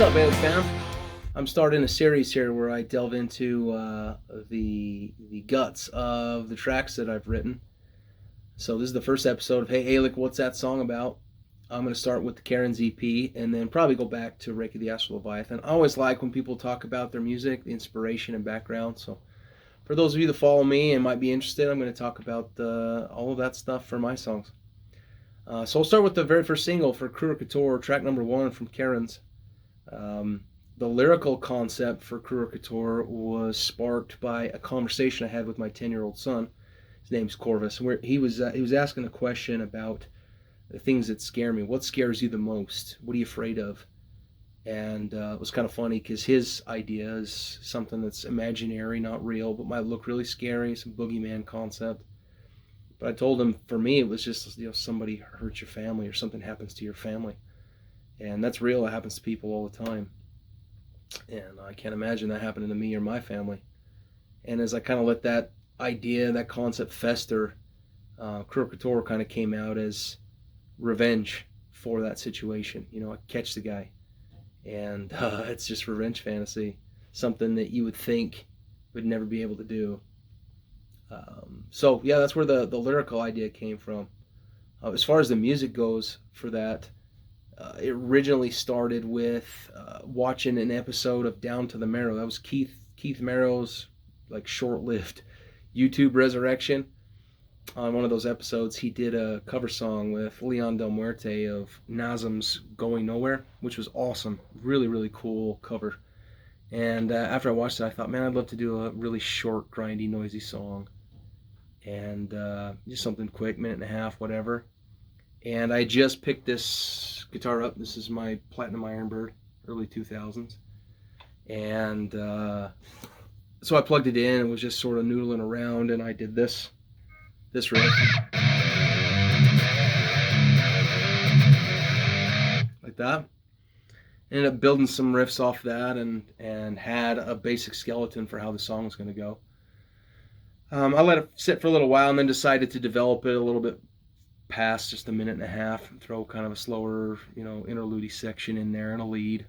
up, Eallic fam? I'm starting a series here where I delve into the guts of the tracks that I've written. So this is the first episode of Hey Eallic, what's that song about? I'm going to start with the Karen's EP and then probably go back to Reiki the Astral Leviathan. I always like when people talk about their music, the inspiration and background. So for those of you that follow me and might be interested, I'm going to talk about all of that stuff for my songs. So I'll start with the very first single for Cruor Couture, track number 1 from Karen's. The lyrical concept for Cruor Couture was sparked by a conversation I had with my 10-year-old son. His name's Corvus, where he was asking a question about the things that scare me. What scares you the most? What are you afraid of? And it was kind of funny because his idea is something that's imaginary, not real, but might look really scary, some boogeyman concept. But I told him, for me, it was just, somebody hurts your family or something happens to your family. And that's real. It happens to people all the time. And I can't imagine that happening to me or my family. And as I kind of let that idea, that concept fester, Cruor Couture kind of came out as revenge for that situation. I catch the guy. And it's just revenge fantasy. Something that you would think would never be able to do. So yeah, that's where the lyrical idea came from. As far as the music goes for that, it originally started with watching an episode of Down to the Marrow. That was Keith Marrow's short-lived YouTube resurrection. On one of those episodes, he did a cover song with Leon Del Muerte of Nazem's Going Nowhere, which was awesome. Really, really cool cover. And after I watched it, I thought, man, I'd love to do a really short, grindy, noisy song. And just something quick, minute and a half, whatever. And I just picked this guitar up. This is my Platinum Ironbird, early 2000s. And so I plugged it in and was just sort of noodling around, and I did this riff. Like that. Ended up building some riffs off that and had a basic skeleton for how the song was going to go. I let it sit for a little while and then decided to develop it a little bit past just a minute and a half and throw kind of a slower, interlude section in there and a lead.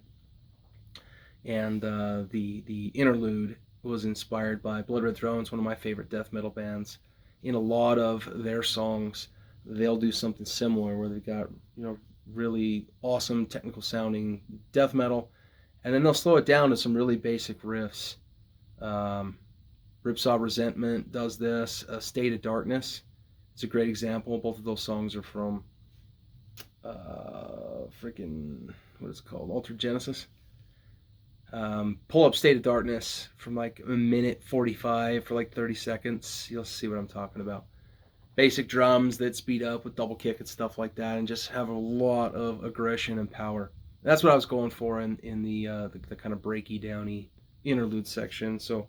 And the interlude was inspired by Blood Red Thrones, one of my favorite death metal bands. In a lot of their songs, they'll do something similar where they've got, really awesome technical sounding death metal, and then they'll slow it down to some really basic riffs. Ripsaw Resentment does this. State of Darkness, it's a great example. Both of those songs are from what is it called? Altered Genesis. Pull up State of Darkness from a minute 45 for 30 seconds. You'll see what I'm talking about. Basic drums that speed up with double kick and stuff like that, and just have a lot of aggression and power. That's what I was going for in the kind of breaky downy interlude section. So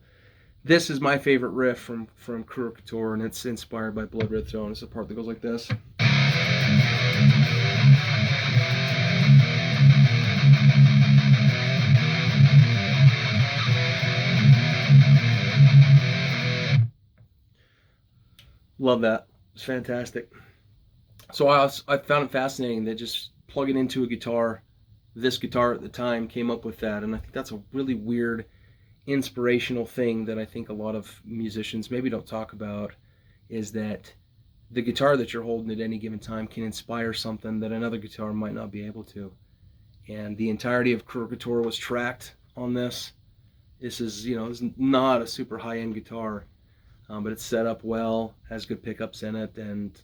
this is my favorite riff from Cruor Couture, and it's inspired by Blood Red Throne. It's a part that goes like this. Love that. It's fantastic. So I found it fascinating that just plugging into a guitar, this guitar at the time came up with that, and I think that's a really weird inspirational thing that I think a lot of musicians maybe don't talk about, is that the guitar that you're holding at any given time can inspire something that another guitar might not be able to. And the entirety of Cruor Couture was tracked on this. This is, it's not a super high-end guitar, but it's set up well, has good pickups in it, and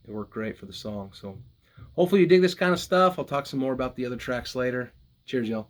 it worked great for the song. So hopefully you dig this kind of stuff. I'll talk some more about the other tracks later. Cheers, y'all.